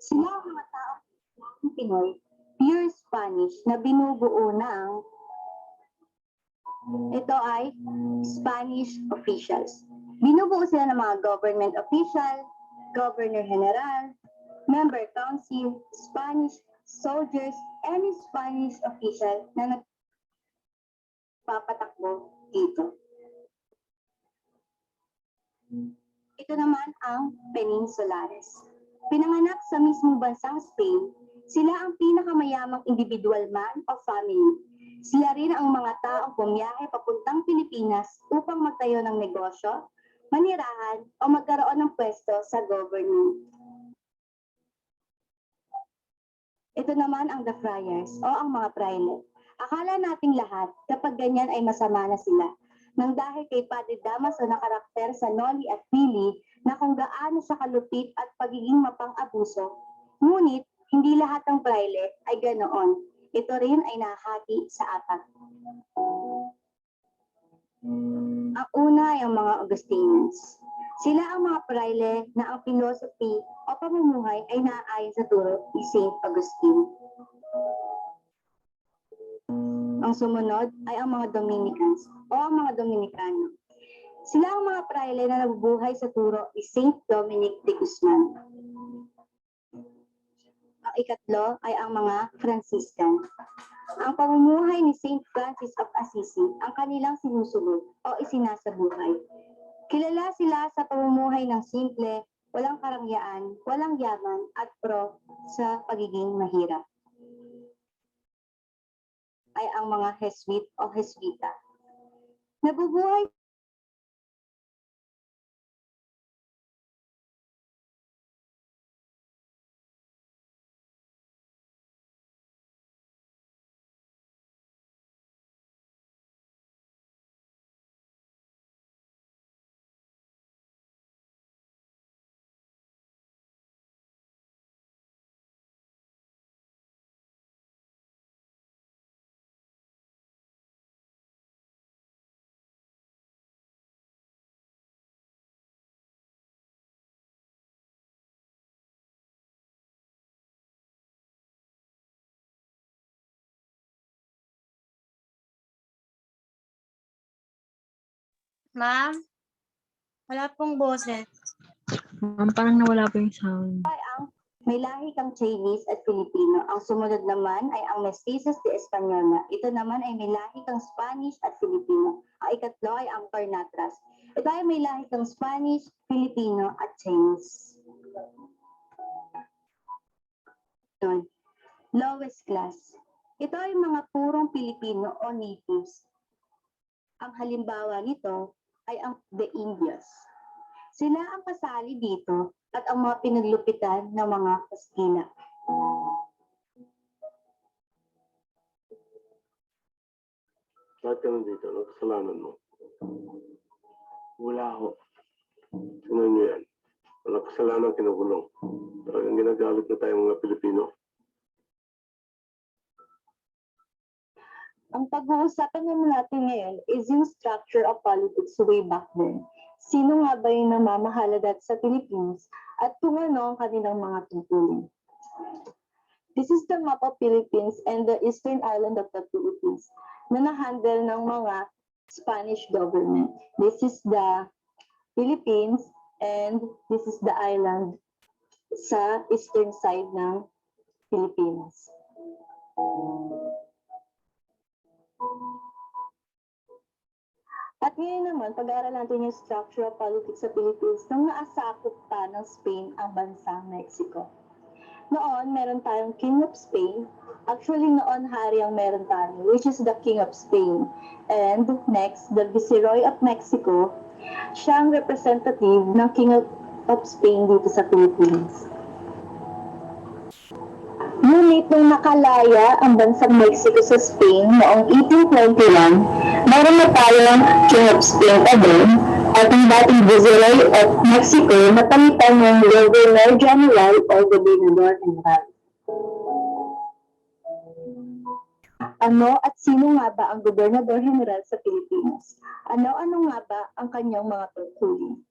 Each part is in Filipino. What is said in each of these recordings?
Sila ang mga taong Pinoy, pure Spanish na binubuo ng ito ay Spanish officials. Binubuo sila ng mga government official, governor general, member council, Spanish soldiers, any Spanish official na nagpapatakbo dito. Ito naman ang Peninsulares. Pinanganak sa mismong bansang Spain, sila ang pinakamayamang individual man o family. Sila rin ang mga taong bumiyahe papuntang Pilipinas upang magtayo ng negosyo, manirahan o magkaroon ng pwesto sa government. Ito naman ang the friars o ang mga praile. Akala nating lahat kapag ganyan ay masama na sila. Nang dahil kay Padre Damaso na karakter sa Noli at Pili na kung gaano sa kalupit at pagiging mapang-abuso, ngunit hindi lahat ng praile ay ganoon. Ito rin ay nahati sa apat. Ang una ay ang mga Augustinians. Sila ang mga praile na ang philosophy o pamumuhay ay naaayon sa turo ni Saint Augustine. Ang sumunod ay ang mga Dominicans o ang mga Dominicano. Sila ang mga praile na nabubuhay sa turo ni Saint Dominic de Guzman. Ang ikatlo ay ang mga Franciscan. Ang pamumuhay ni Saint Francis of Assisi ang kanilang sinusunod o isinasabuhay. Kilala sila sa pamumuhay ng simple, walang karangyaan, walang yaman at pro sa pagiging mahirap. Ay ang mga Jesuit o Jesuita. Nabubuhay Ma'am, wala pong boses. Ma'am, parang nawala po yung sound. may lahi kang Chinese at Filipino. Ang sumunod naman ay ang Mestizos de Española. Ito naman ay may lahi kang Spanish at Filipino. Ang ikatlo ay ang Tornatras. Ito ay may lahi kang Spanish, Filipino at Chinese. Lowest class. Ito ay mga purong Pilipino o natives. Ang halimbawa nito ay ang the Indios. Sila ang kasali dito at ang mga pinaglupitan ng mga Kastila. Bakit ka nandito? Anong kasalanan mo? Wala ho. Sino nyo yan? Walang kasalanan kinukulong. Talagang ginagalit na tayo mga Pilipino. Ang pag-uusapan naman natin ngayon is yung structure of politics way back then. Sino nga ba yung namamahalaga sa Philippines at kung ano ang kanilang mga tungkulin. This is the map of Philippines and the eastern island of the Philippines na na-handle ng mga Spanish government. This is the Philippines and this is the island sa eastern side ng Philippines. At ngayon naman, pag-aaral natin yung structure of politics sa Philippines nung naasakop pa ng Spain ang bansang Mexico. Noon, meron tayong King of Spain. Actually, noon hari ang meron tayo, which is the King of Spain. And next, the Viceroy of Mexico, siya ang representative ng King of Spain dito sa Philippines. Ngunit nung nakalaya ang bansang Mexico sa Spain noong 1821, meron na tayong King of Spain again at ang dating Viceroy of Mexico na palitan ng Governor General o Gobernador General. Ano at sino nga ba ang Gobernador General sa Pilipinas? Ano-ano nga ba ang kanyang mga tungkulin?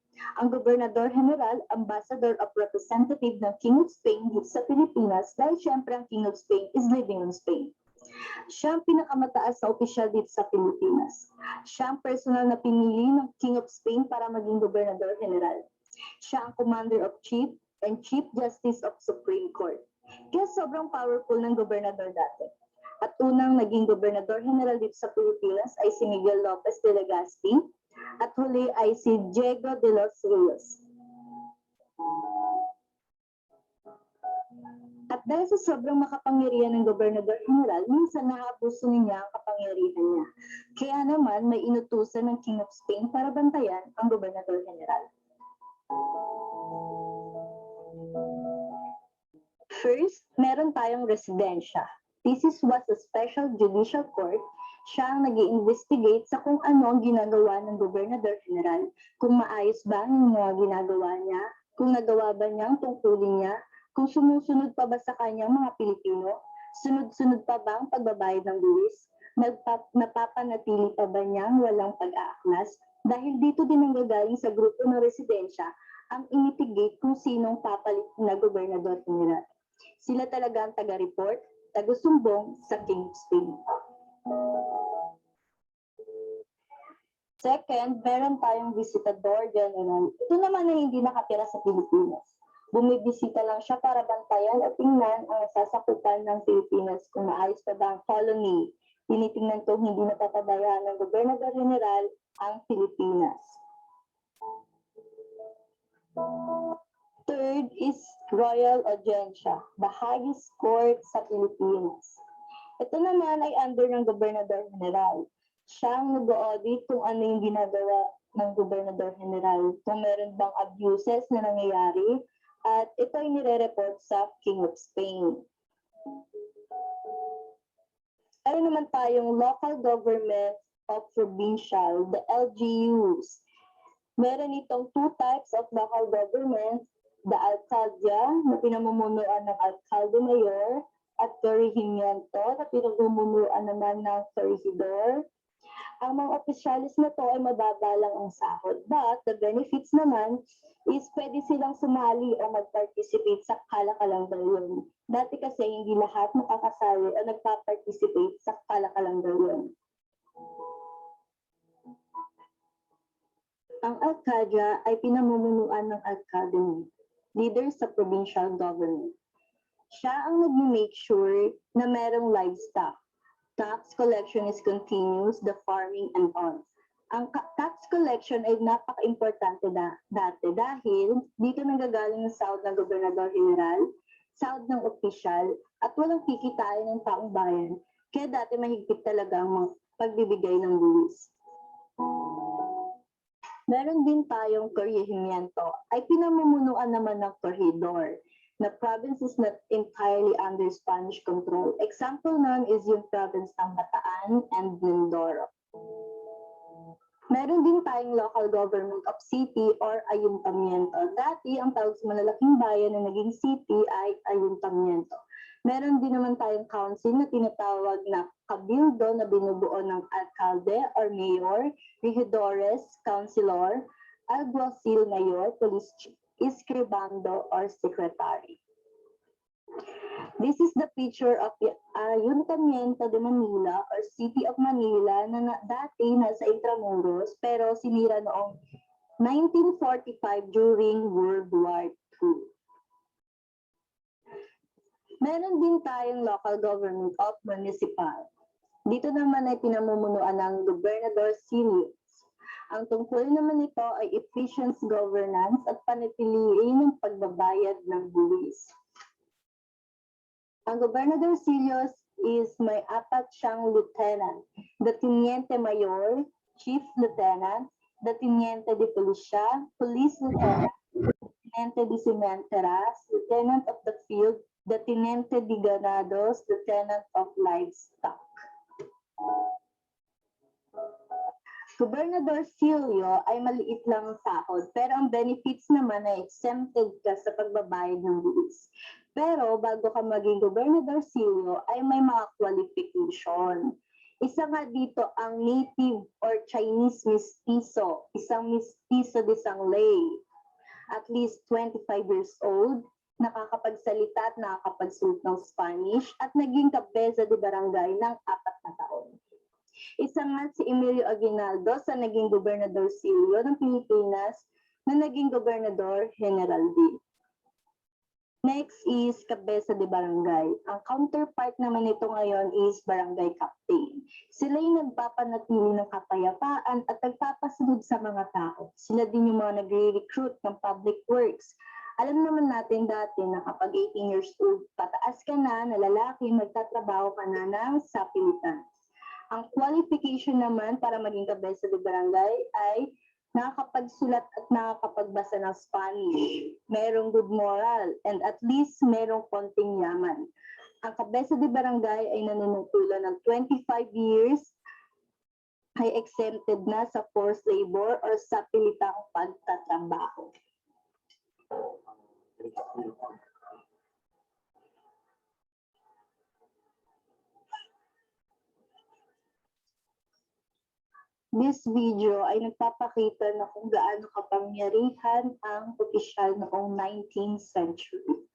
Ang Gobernador General, Ambassador of Representative ng King of Spain dito sa Pilipinas dahil syempre ang King of Spain is living in Spain. Siya ang pinakamataas na opisyal dito sa Pilipinas. Siya ang personal na pinili ng King of Spain para maging Gobernador General. Siya ang Commander of Chief and Chief Justice of Supreme Court. Kaya sobrang powerful ng gobernador dati. At unang naging Gobernador General dito sa Pilipinas ay si Miguel Lopez de Legazpi at huli ay si Diego de los Rios. At dahil sa sobrang makapangyarihan ng Gobernador General, minsan naabuso niya ang kapangyarihan niya. Kaya naman may inutusan ng King of Spain para bantayan ang Gobernador General. First, meron tayong residensya. This was a special judicial court. Siya ang nag-i-investigate sa kung ano ang ginagawa ng Gobernador General, kung maayos ba ang mga ginagawa niya, kung nagawa ba niya ang tungkulin niya, kung sumusunod pa ba sa kanyang mga Pilipino, sunod-sunod pa ba ang pagbabayad ng buwis, napapanatili pa ba niyang walang pag-aaklas, dahil dito din ang gagaling sa grupo ng residensya ang imitigate kung sinong papalit na Gobernador General. Sila talaga ang taga-report, taga-sumbong sa King of Spain. Second, meron tayong Visitador General. Ito naman ay hindi nakatira sa Pilipinas. Bumibisita lang siya para bantayan at tingnan ang nasasakupan ng Pilipinas kung maayos pa ba ang colony. Tinitingnan kung hindi napapabayaan ng Gobernador General ang Pilipinas. Third is Royal Audiencia, the highest court sa Pilipinas. Ito naman ay under ng Gobernador General. Siya ang nag-audit kung ano yung ginagawa ng Gobernador General, kung meron bang abuses na nangyayari, at ito ay nire-report sa King of Spain. Ano naman tayong Local Government of Provincial, the LGUs. Meron itong two types of local government, the Alcaldía, na pinamumunuan ng Alcalde Mayor, at Corregimiento, na pinamumunuan naman ng Corregidor. Ang mga opisyalis na to ay mababa lang ang sahod, but the benefits naman is pwede silang sumali o mag-participate sa kalakalang-dalyon. Dati kasi hindi lahat makakasali o nagpa-participate sa kalakalang-dalyon. Ang Alcaldía ay pinamumunuan ng Alcalde, leader sa provincial government. Siya ang nag-make sure na merong livestock. Tax collection is continuous, the farming and all. Ang tax collection ay napaka-importante dati dahil dito nanggagaling ang sahod ng Gobernador General, sahod ng opisyal, at walang kikitain ng taong bayan. Kaya dati mahigpit talaga ang pagbibigay ng buwis. Meron din tayong corregimiento, ay pinamumunuan naman ng corregidor, na province is not entirely under Spanish control. Example nun is yung province ng Bataan and Mindoro. Meron din tayong local government of city or ayuntamiento. Dati, ang tawag sa malalaking bayan na naging city ay ayuntamiento. Meron din naman tayong council na tinatawag na kabildo na binubuo ng alcalde or mayor, regidores, councilor, alguacil mayor, police chief, escribando or secretary. This is the picture of the Ayuntamiento de Manila or City of Manila na dati nasa Intramuros pero sinira noong 1945 during World War II. Meron din tayong local government of municipal. Dito naman ay pinamumunuan ng Gobernador Senior. Ang tungkol naman nito ay efficient governance at panatiliin ng pagbabayad ng buwis. Ang Gobernador Silios is may apat siyang lieutenant, the Teniente Mayor, Chief Lieutenant, the Teniente de Policia, Police Lieutenant, Teniente de Cementeras, Lieutenant of the Field, the Teniente de Ganados, Lieutenant of Livestock. Gobernador Silio ay maliit lang ang sahod, pero ang benefits naman ay exempted ka sa pagbabayad ng buwis. Pero bago ka maging Gobernador Silio ay may mga qualification. Isa nga dito ang native or Chinese mestizo, isang mestizo de Sangley, at least 25 years old, nakakapagsalita at nakakapagsulat ng Spanish at naging kabeza de barangay ng 4 na taon. Isa nga si Emilio Aguinaldo sa naging Gobernador Silio ng Pilipinas na naging Gobernador General D. Next is Cabeza de Barangay. Ang counterpart naman nito ngayon is Barangay Captain. Sila yung nagpapanatili ng kapayapaan at nagpapasunod sa mga tao. Sila din yung mga nagre-recruit ng public works. Alam naman natin dati na kapag 18 years old, pataas ka na lalaki, magtatrabaho ka na ng sapilitan. Ang qualification naman para maging Cabeza de Barangay ay nakakapagsulat at nakakapagbasa ng Spanish, merong good moral, and at least merong konting yaman. Ang Cabeza de Barangay ay nanunungkulan ng 25 years, ay exempted na sa forced labor or sa pilitang pagtatrabaho. This video ay nagpapakita na kung gaano kapangyarihan ang opisyal noong 19th century.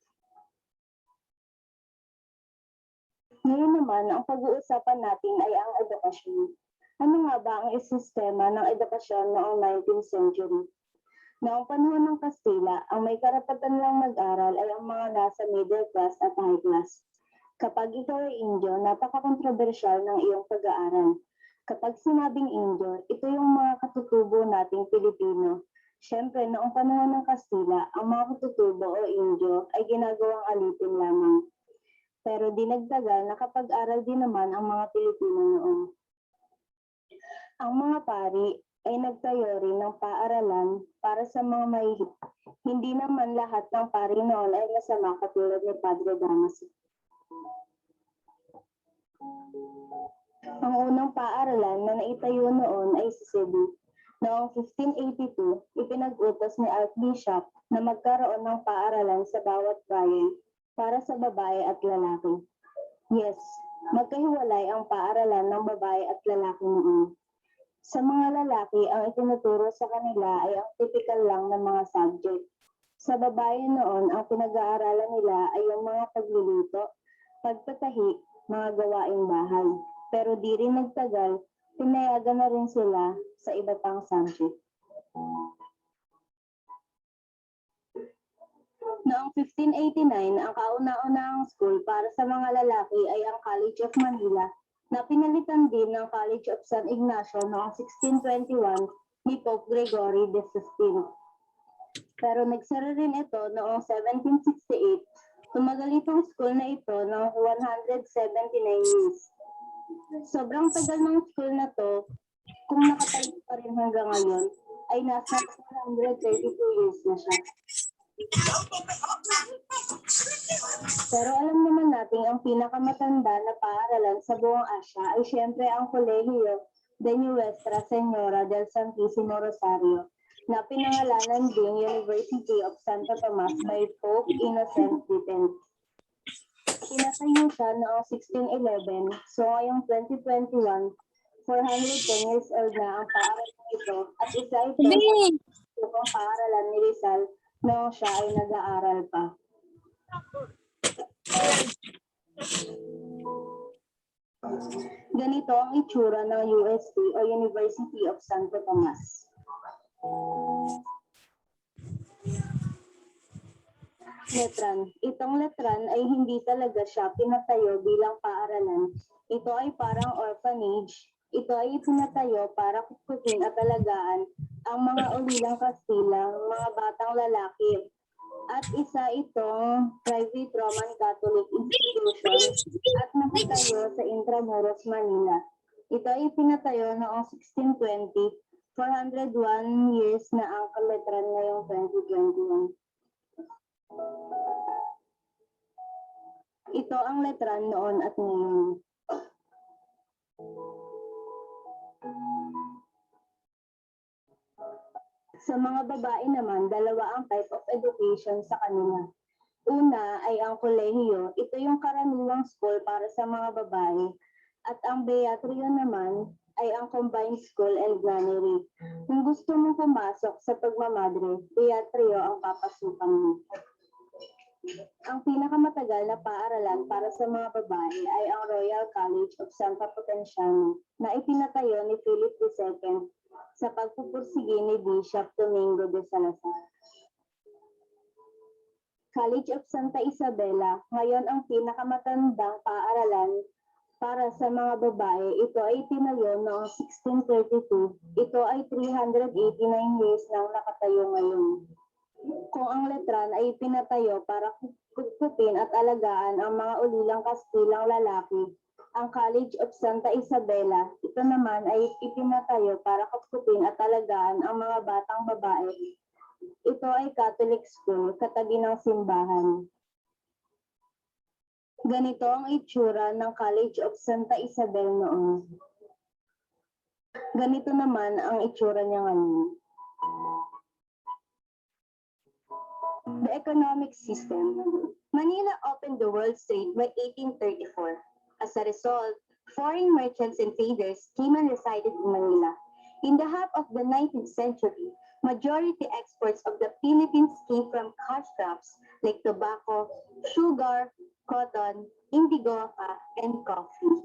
Ngayon naman, ang pag-uusapan natin ay ang edukasyon. Ano nga ba ang sistema ng edukasyon noong 19th century? Noong panahon ng Kastila, ang may karapatan lang mag-aral ay ang mga nasa middle class at high class. Kapag ikaw ay Indio, napaka-kontrobersyal ng iyong pag-aaral. Kapag sinabing Indio, ito yung mga katutubo nating Pilipino. Siyempre, noong panahon ng Kastila, ang mga katutubo o Indio ay ginagawang alipin lamang. Pero di nagtagal, nakapag-aral din naman ang mga Pilipino noon. Ang mga pari ay nagtayo rin ng paaralan para sa mga mahihirap. Hindi naman lahat ng pari noon ay masama katulad ni Padre Damaso. Ang unang paaralan na naitayo noon ay si Cebu. Noong 1582, ipinag-utos ni Archbishop na magkaroon ng paaralan sa bawat bayan para sa babae at lalaki. Yes, magkahiwalay ang paaralan ng babae at lalaki noon. Sa mga lalaki, ang itinuturo sa kanila ay ang typical lang ng mga subject. Sa babae noon, ang pinag-aaralan nila ay ang mga pagluluto, pagtatahi, mga gawaing bahay. Pero di rin nagtagal, pinayagan na rin sila sa iba pang subject. Noong 1589, ang kauna-unahang school para sa mga lalaki ay ang College of Manila na pinalitan din ng College of San Ignacio noong 1621 ni Pope Gregory XVI. Pero nagsara rin ito noong 1768. Tumagal itong school na ito ng 179 years. Sobrang tagal ng school na to, kung nakatayo pa rin hanggang ngayon, ay nasa 132 years na siya. Pero alam naman natin ang pinakamatanda na paaralan sa buong Asya ay siyempre ang Colegio de Nuestra Señora del Santísimo Rosario, na pinangalanan din University of Santo Tomas by Pope Innocent X. Pinatayo siya noong 1611, so ngayong 2021, 410 years old na ang paaralan ito at isa ito ang paaralan ni Rizal noong siya ay nag-aaral pa. Ganito ang itsura ng UST o University of Santo Tomas. Letran. Itong letran ay hindi talaga siya pinatayo bilang paaralan. Ito ay parang orphanage. Ito ay pinatayo para kukutin at alagaan ang mga ulilang Kastilang, mga batang lalaki. At isa itong private Roman Catholic institution at nakatayo sa Intramuros, Manila. Ito ay pinatayo noong 1620, 401 years na ang letran ngayong 2021. Ito ang letran noon at ngayon. Sa mga babae naman, dalawa ang type of education sa kanila. Una ay ang kolehiyo. Ito yung karaniwang school para sa mga babae. At ang Beatrium naman ay ang combined school and nunnery. Kung gusto mong pumasok sa pagmamadre, Beatrio ang papasukan mo. Ang pinakamatagal na paaralan para sa mga babae ay ang Royal College of Santa Potenciano na ipinatayo ni Philip II sa pagpupursige ni Bishop Domingo de Salazar. College of Santa Isabela, ngayon ang pinakamatandang paaralan para sa mga babae. Ito ay tinayo noong 1632. Ito ay 389 years nang nakatayo ngayon. Kung ang letran ay pinatayo para kutupin at alagaan ang mga ulilang Kastilang lalaki, ang College of Santa Isabela, ito naman ay ipinatayo para kutupin at alagaan ang mga batang babae. Ito ay Catholic school, katabi ng simbahan. Ganito ang itsura ng College of Santa Isabel noon. Ganito naman ang itsura niya ngayon. The economic system. Manila opened the world trade by 1834. As a result, foreign merchants and traders came and resided in Manila. In the half of the 19th century, majority exports of the Philippines came from cash crops like tobacco, sugar, cotton, indigo, and coffee.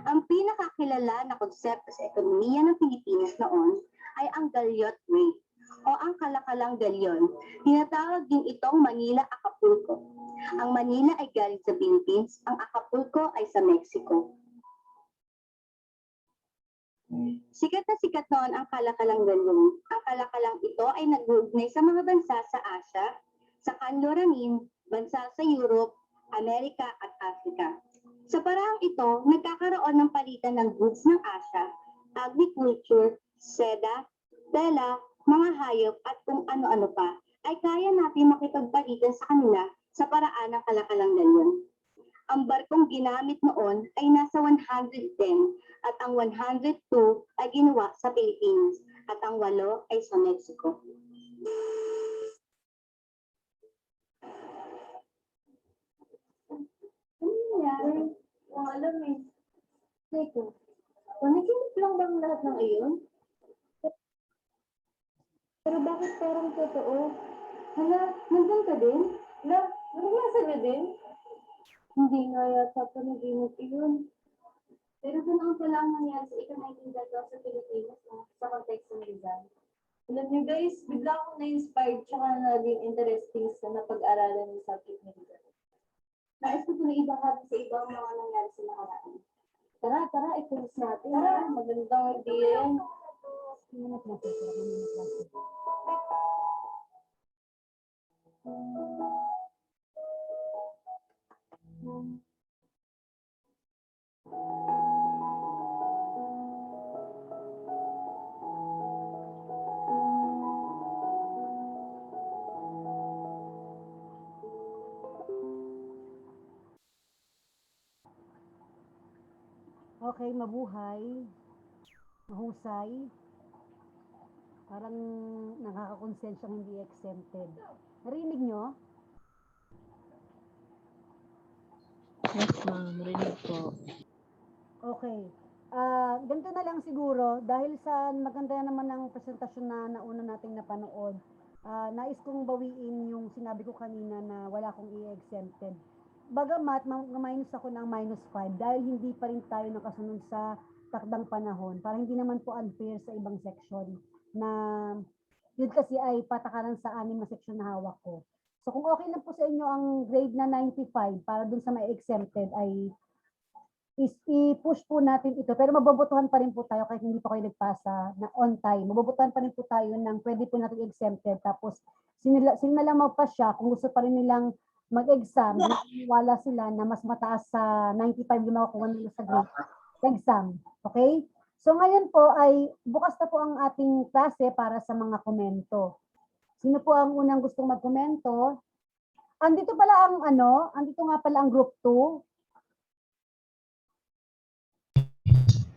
Ang pinakakilala na konsepto sa ekonomiya ng Pilipinas noon ay ang Galyot Rate o ang kalakalang galyon. Tinatawag din itong Manila Acapulco. Ang Manila ay galing sa Philippines, ang Acapulco ay sa Mexico. Sikat na sikat noon ang kalakalang galyon. Ang kalakalang ito ay nag-uugnay sa mga bansa sa Asia, sa Kanluranin, bansa sa Europe, Amerika at Africa. Sa paraang ito, nagkakaroon ng palitan ng goods ng Asia, agriculture, seda, tela, mga hayop at kung ano-ano pa, ay kaya natin makipagpalitan sa kanila sa paraan ng kalakalang galyon. Ang barkong ginamit noon ay nasa 110 at ang 102 ay ginawa sa Pilipinas at ang 8 ay sa Mexico. Ano nangyari? Ang alam eh. Teka, panaginip lang bang lahat ng iyon? Pero bakit parang totoo? Hala, nandun ka din? Hala, naranasan niyo din? Hindi nga yata panaginip iyon. Pero ganoon pala ang nangyari sa ika-19 sa Pilipinas sa konteksto ng Rizal. Alam niyo guys, bigla akong na-inspired tsaka naging interesting sa napag-aralan ng subject ni Rizal. Nais ko na ibahagi sa ibang mga nangyari sa nakaraan. Tara, itulis natin. Tara, magandang idea yan. Okay, mabuhay, mahusay, parang nakakakonsensyang hindi exempted. Narinig nyo? Yes, ma'am. Rinig po. Okay. Ganito na lang siguro, dahil sa maganda naman ang presentasyon na nauna nating napanood, nais kong bawiin yung sinabi ko kanina na wala akong i-exempted. Bagamat minus ako ng -5 dahil hindi pa rin tayo nakasunod sa takdang panahon para hindi naman po unfair sa ibang section na yun kasi ay patakaran sa 6 na section na hawak ko. So kung okay lang po sa inyo ang grade na 95 para dun sa may exempted ay i-push po natin ito pero mabobotohan pa rin po tayo kahit hindi pa kayo nagpasa na on time. Mabobotohan pa rin po tayo ng pwede po natin exempted tapos sinalamaw pa siya kung gusto pa rin nilang mag-exam, wala sila na mas mataas sa 95 yung makukuha nila sa grade exam. Okay? So ngayon po ay bukas na po ang ating klase para sa mga komento. Sino po ang unang gustong magkomento? Andito pala ang andito nga pala ang group 2.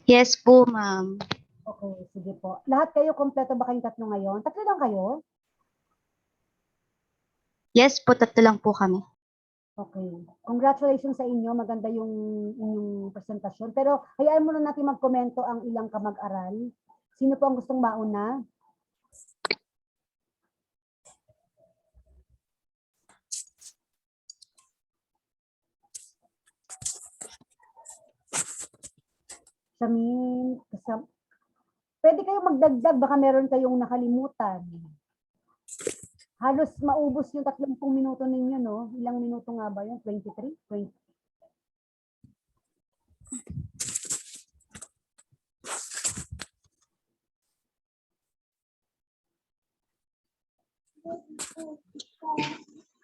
Yes po, ma'am. Okay, sige po. Lahat kayo kompleto ba kayong tatlo ngayon? Tatlo lang kayo? Yes po, tatlo lang po kami. Okay. Congratulations sa inyo. Maganda yung inyong presentasyon. Pero hayaan muna natin magkomento ang ilang kamag-aral. Sino po ang gustong mauna? Samin, pwede kayo magdagdag, baka meron kayong nakalimutan. Halos maubos yung 30 minuto ninyo, no? Ilang minuto nga ba yun? 23? 20?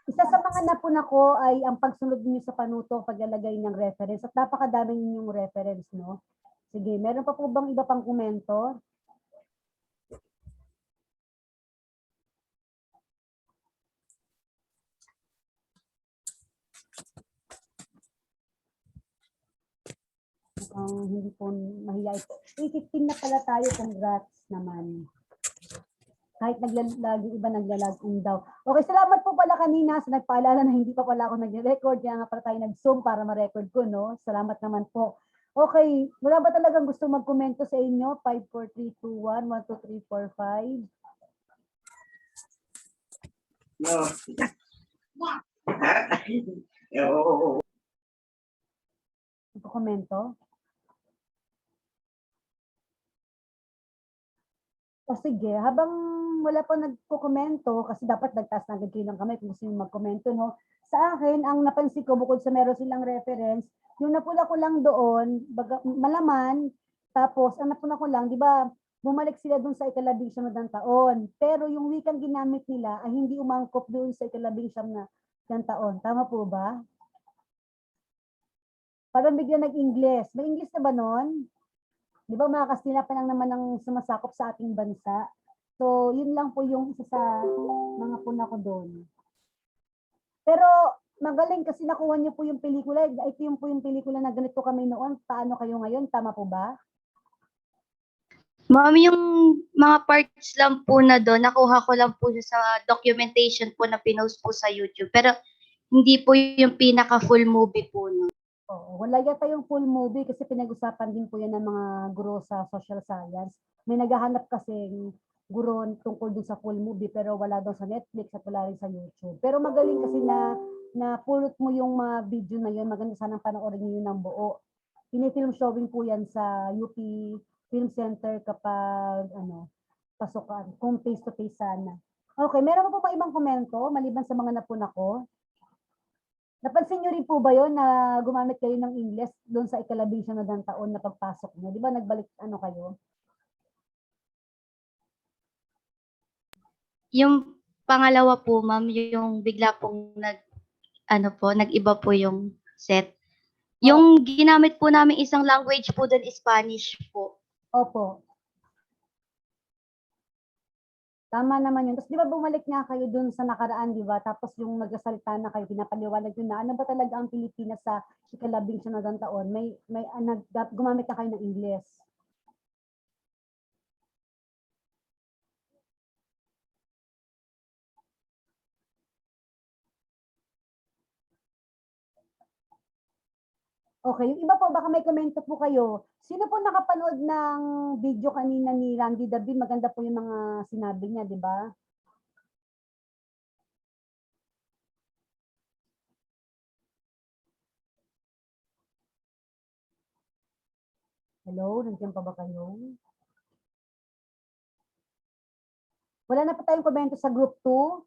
Isa sa mga napuna ko ay ang pagsunod niyo sa panuto, paglalagay ng reference. At napakadami ninyong reference, no? Sige, meron pa po bang iba pang komento? Hindi po mahiya ito. 15 na pala tayo, congrats naman. Kahit lagi iba naglalagin daw. Okay, salamat po pala kanina sa nagpaalala na hindi pa pala ako nag-record. Kaya nga pala tayo nag-zoom para ma-record ko, no? Salamat naman po. Okay, wala ba talagang gusto mag-komento sa inyo? 5, 4, 3, 2, 1, 1, 2, 3, 4, 5. No. Komento? O sige, habang wala pa nagko-komento, kasi dapat nagtaas na agad kayo ng kamay kung gusto nyo mag-komento, no? Sa akin, ang napansin ko, bukod sa meron silang reference, yung napula ko lang doon, malaman, tapos ang napuna ko lang, di ba, bumalik sila doon sa ikalabing siyam na taon. Pero yung wikang ginamit nila ay hindi umangkop doon sa ikalabing siyam na taon. Tama po ba? Parang bigla nag-Ingles. May English na ba noon? Di ba mga Kastila pa lang naman ang sumasakop sa ating bansa? So, yun lang po yung isa sa mga puna ko doon. Pero magaling kasi nakuha niyo po yung pelikula. Ito yung po yung pelikula na ganito kami noon. Paano kayo ngayon? Tama po ba? Ma'am, yung mga parts lang po na doon, nakuha ko lang po siya sa documentation po na pinost po sa YouTube. Pero hindi po yung pinaka full movie po. No? Oo, wala yata yung full movie kasi pinag-usapan din po yan ng mga guro sa social science. May naghahanap kasing guro tungkol dun sa full movie pero wala daw sa Netflix at wala rin sa YouTube. Pero magaling kasi na pulot mo yung mga video na yun. Maganda sanang panoorin niyo yun ng buo. Pinifilm showing po yan sa UP Film Center kapag pasukan, kung face-to-face sana. Okay, meron pa po ba ibang komento maliban sa mga napuna ko? Napansin niyo rin po ba yon na gumamit kayo ng English doon sa ikalabing siyam na taon na pagpasok niyo? Di ba nagbalik kayo? Yung pangalawa po, ma'am, yung bigla pong nag-iba po yung set. Yung ginamit po namin isang language po doon, Spanish po. Opo. Tama naman yun. Tapos di ba bumalik nga kayo dun sa nakaraan, di ba? Tapos yung nagsasalita na kayo, pinapaliwanag yun na ano ba talaga ang Pilipinas sa ikalabing siyam na taon? Gumamit na kayo ng English. Okay, yung iba po, baka may komento po kayo. Sino po nakapanood ng video kanina ni Randy David? Maganda po yung mga sinabi niya, di ba? Hello, nandiyan pa ba kayo? Wala na po tayong komento sa group 2.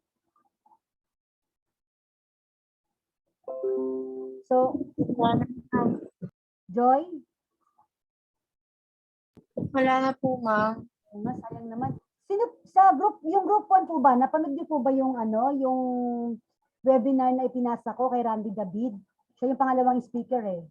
So, Joy? Wala na po, ma'am. Sayang naman. Sino sa group, yung group 1 po ba, napanood niyo po ba yung yung webinar na ipinasa ko kay Randy David? Siya yung pangalawang speaker eh.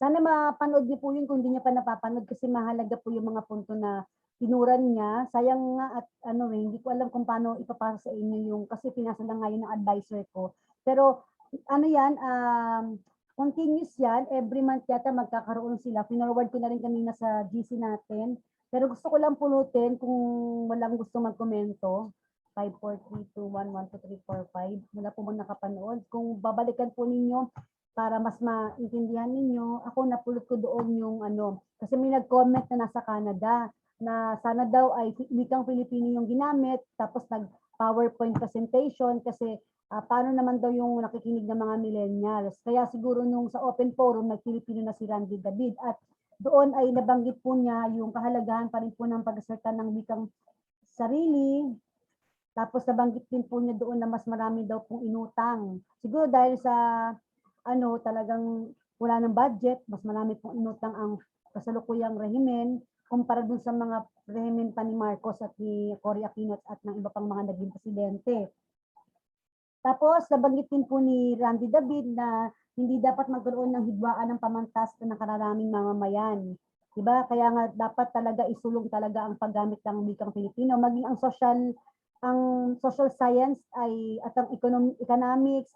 Sana mapanood niyo po yun kung hindi niyo pa napapanood kasi mahalaga po yung mga punto na tinuran niya. Sayang nga at hindi ko alam kung paano ipapasa sa inyo yung kasi pinasa lang ngayon ng advisor ko. Pero yan, continuous yan. Every month yata magkakaroon sila. Pinorward ko na rin kanina sa GC natin. Pero gusto ko lang pulutin kung walang gusto magkomento. 543211234 wala po bang nakapanood. Kung babalikan po ninyo para mas maintindihan ninyo, ako napulot ko doon yung kasi may nag-comment na nasa Canada na sana daw ay wikang Filipino yung ginamit, tapos nag-PowerPoint presentation kasi paano naman daw yung nakikinig ng mga millennials. Kaya siguro nung sa open forum, nag-Filipino na si Randy David at doon ay nabanggit po niya yung kahalagahan pa rin po ng pag-aserta ng wikang sarili. Tapos nabanggit din po niya doon na mas marami daw pong inutang. Siguro dahil sa talagang wala ng budget, mas marami pong inutang ang kasalukuyang rehimen kumpara dun sa mga rehimen pa ni Marcos at ni Cory Aquino at ng iba pang mga naging presidente. Tapos nabanggit din po ni Randy David na hindi dapat magkaroon ng hidwaan ng pamantas na nakaraming mamamayan. Diba? Kaya nga dapat talaga isulong talaga ang paggamit ng wikang Filipino, maging ang social science ay at ang economics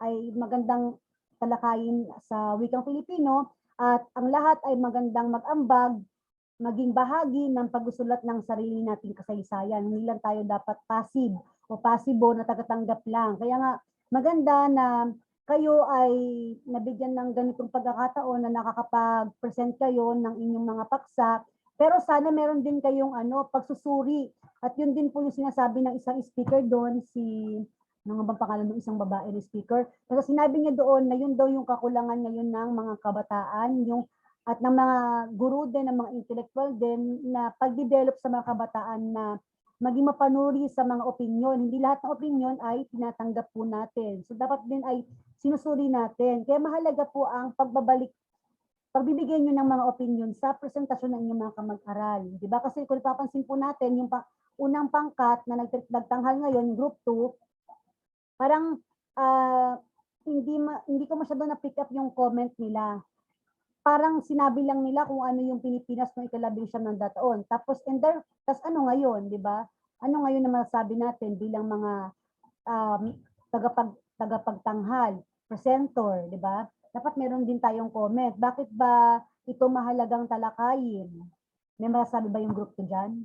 ay magandang talakayin sa wikang Filipino at ang lahat ay magandang mag-ambag, maging bahagi ng pagsusulat ng sarili nating kasaysayan. Hindi lang tayo dapat passive o pasibo na tagatanggap lang. Kaya nga maganda na kayo ay nabigyan ng ganitong pagkakataon na nakakapag-present kayo ng inyong mga paksa. Pero sana meron din kayong pagsusuri. At yun din po yung sinasabi ng isang speaker doon, ano bang pangalan ng isang babae na speaker? Kasi sinabi niya doon na yun daw yung kakulangan ngayon ng mga kabataan, at ng mga guru din, ng mga intellectual din, na pag-develop sa mga kabataan na maging mapanuri sa mga opinyon. Hindi lahat ng opinyon ay tinatanggap po natin. So dapat din ay sinusuri natin. Kaya mahalaga po ang pagbibigay nyo ng mga opinion sa presentasyon ng inyong mga kamag-aral. Diba? Kasi kung papansin po natin, yung unang pangkat na nagtanghal ngayon, group 2, parang hindi ko masyado na-pick up yung comment nila. Parang sinabi lang nila kung ano yung Pilipinas noong ika-19 ng taon. Tapos ano ngayon, di ba? Ano ngayon na masasabi natin bilang mga tagapagtanghal, presenter, di ba? Dapat meron din tayong comment. Bakit ba ito mahalagang talakayin? May masasabi ba yung group ko dyan?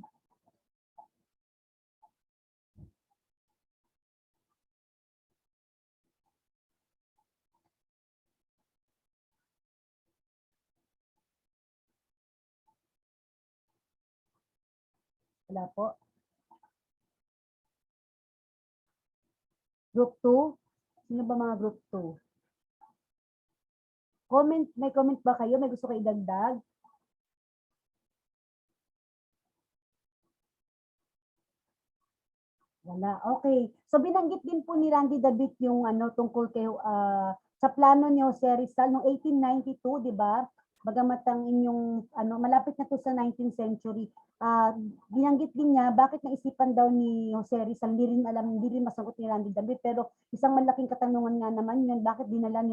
Wala po. Group 2? Sino ba mga group 2? May comment ba kayo? May gusto kayo idagdag? Wala. Okay. So binanggit din po ni Randy David yung tungkol kay sa plano ni Jose Rizal noong 1892, di ba? Bagamat ang inyong malapit na to sa 19th century. Binanggit din niya bakit naisipan daw ni Jose Rizal, hindi rin masagot ni Randy David, pero isang malaking katanungan nga naman yun, bakit binalak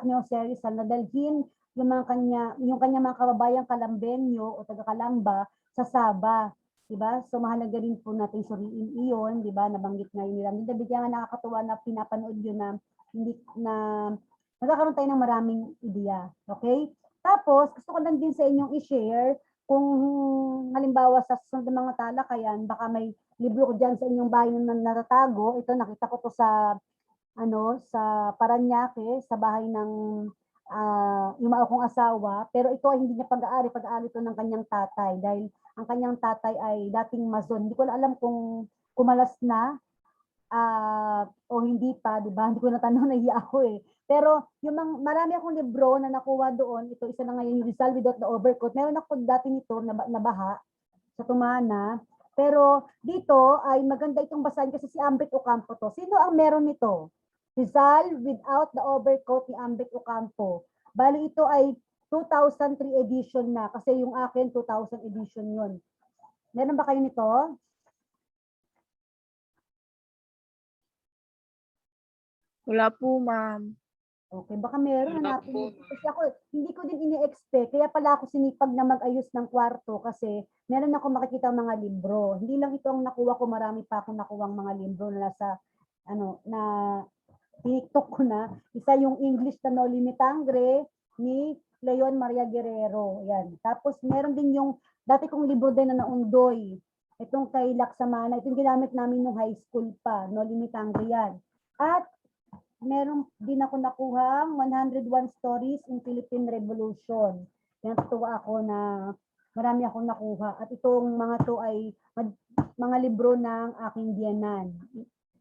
ni Jose Rizal na dalhin yung kanya mga kababayang Kalambenyo o taga-Kalamba sa Sabah. Diba? So mahalaga rin po natin suriin iyon, diba? Nabanggit nga yun nila. David, nga nakakatuwa na pinapanood yun na nagkakaroon tayo ng maraming ideya. Okay? Tapos, gusto ko lang din sa inyong i-share kung halimbawa sa susunod ng mga talakayan, baka may libro ko dyan sa inyong bahay na natatago. Ito, nakita ko to sa Parañaque, sa bahay ng yung kong asawa. Pero ito ay hindi niya pag-aari ito ng kanyang tatay dahil ang kanyang tatay ay dating Mazon. Hindi ko alam kung kumalas na o hindi pa, di ba? Hindi ko natanong, nahiya ako eh. Pero yung marami akong libro na nakuha doon, ito isa na ngayon, yung Rizal Without the Overcoat. Meron ako dati nito na baha sa Tumana. Pero dito ay maganda itong basahin kasi si Ambit Ocampo to. Sino ang meron nito? Rizal Without the Overcoat ni Ambit Ocampo. Bali ito ay 2003 edition na kasi yung akin 2000 edition yun. Meron ba kayo nito? Wala po, ma'am. Okay, baka meron na natin. Kasi ako, hindi ko din ini-expect. Kaya pala ako sinipag na mag-ayos ng kwarto kasi meron ako makikita mga libro. Hindi lang ito ang nakuha ko, marami pa akong nakuha mga libro na sa na TikTok ko na. Isa yung English na Noli Me Tangere ni Leon Maria Guerrero. Yan. Tapos meron din yung Dati kong libro din na naundoy. Itong kay Laksamana, itong ginamit namin nung high school pa, no, limitangge yan. At meron din ako nakuhang 101 stories in Philippine Revolution. Kaya natutuwa ako na marami akong nakuha. At itong mga to ay mga libro ng aking biyenan.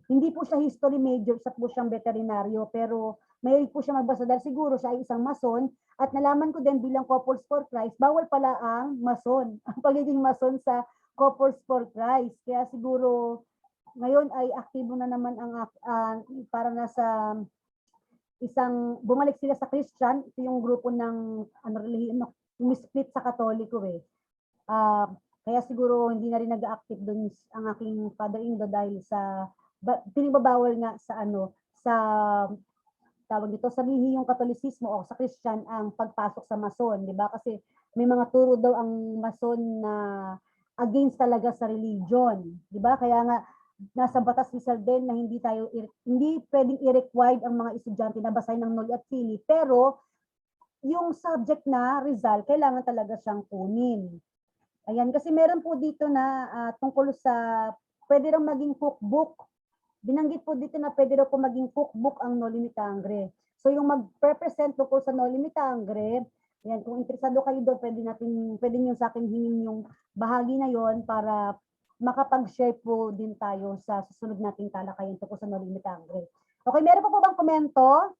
Hindi po siya history major, sa po siyang veterinaryo, pero may po siya magbasa dahil siguro siya ay isang mason. At nalaman ko din bilang Couples for Christ, bawal pala ang mason, ang pagiging mason sa Couples for Christ. Kaya siguro ngayon ay aktibo na naman ang para nasa isang bumalik sila sa Christian. Ito yung grupo ng relihiyon, split sa Katoliko eh. Kaya siguro hindi na rin nag-active doon ang aking father-in-law dahil sa pinagbabawal nga sa sa tawag dito sa yung Katolisismo o sa Christian ang pagpasok sa Mason, di ba? Kasi may mga turo daw ang Mason na against talaga sa religion, di ba? Kaya nga nasa batas Rizal din na hindi pwedeng i-required ang mga estudyante na basahin ng Noli at Fili, pero yung subject na Rizal, kailangan talaga siyang kunin. Ayan, kasi meron po dito na tungkol sa, pwede rin maging cookbook. Binanggit po dito na pwede rin po maging cookbook ang Noli Me Tangere. So yung mag-represent tungkol sa Noli Me Tangere, ayan, kung interesado kayo doon, pwede nyo sa akin hingin yung bahagi na yon para makapag-share po din tayo sa susunod nating talakayan tungkol sa Noli Me Tangere. Okay, meron pa po bang komento?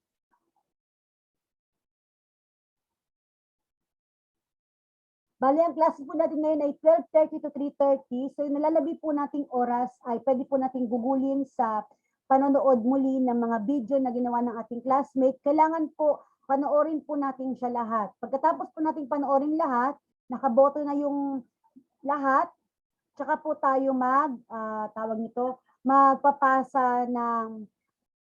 Bali, ang klase po natin ngayon ay 12:30 to 3:30. So, yung nalalabi po nating oras ay pwede po nating gugulin sa panonood muli ng mga video na ginawa ng ating classmate. Kailangan po panoorin po natin siya lahat. Pagkatapos po nating panoorin lahat, nakaboto na yung lahat, tsaka po tayo magpapasa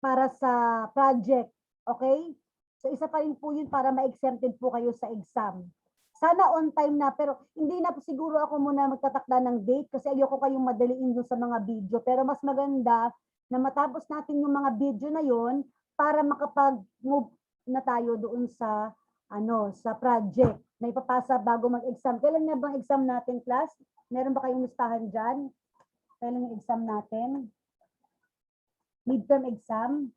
para sa project. Okay? So, isa pa rin po yun para ma-exempted po kayo sa exam. Sana on time na, pero hindi na po siguro ako muna magtatakda ng date kasi ayoko kayong madaliin doon sa mga video. Pero mas maganda na matapos natin yung mga video na yon para makapag-move na tayo doon sa sa project na ipapasa bago mag-exam. Kailan na bang exam natin, class? Meron ba kayong listahan dyan? Kailan yung exam natin? Midterm exam?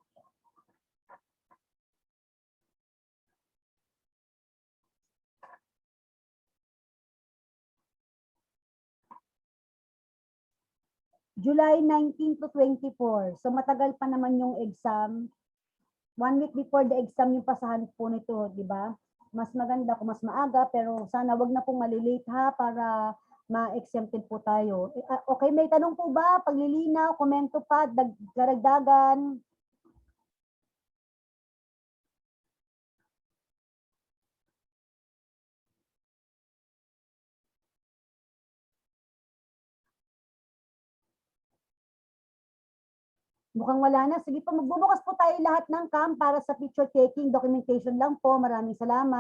July 19 to 24. So matagal pa naman yung exam. 1 week before the exam yung pasahan po nito, di ba? Mas maganda kung mas maaga, pero sana wag na pong malilate ha para ma-exempted po tayo. Okay, may tanong po ba? Paglilinaw, komento pa, daragdagan. Mukhang wala na. Sige po, magbubukas po tayo lahat ng cam para sa picture taking, documentation lang po. Maraming salamat.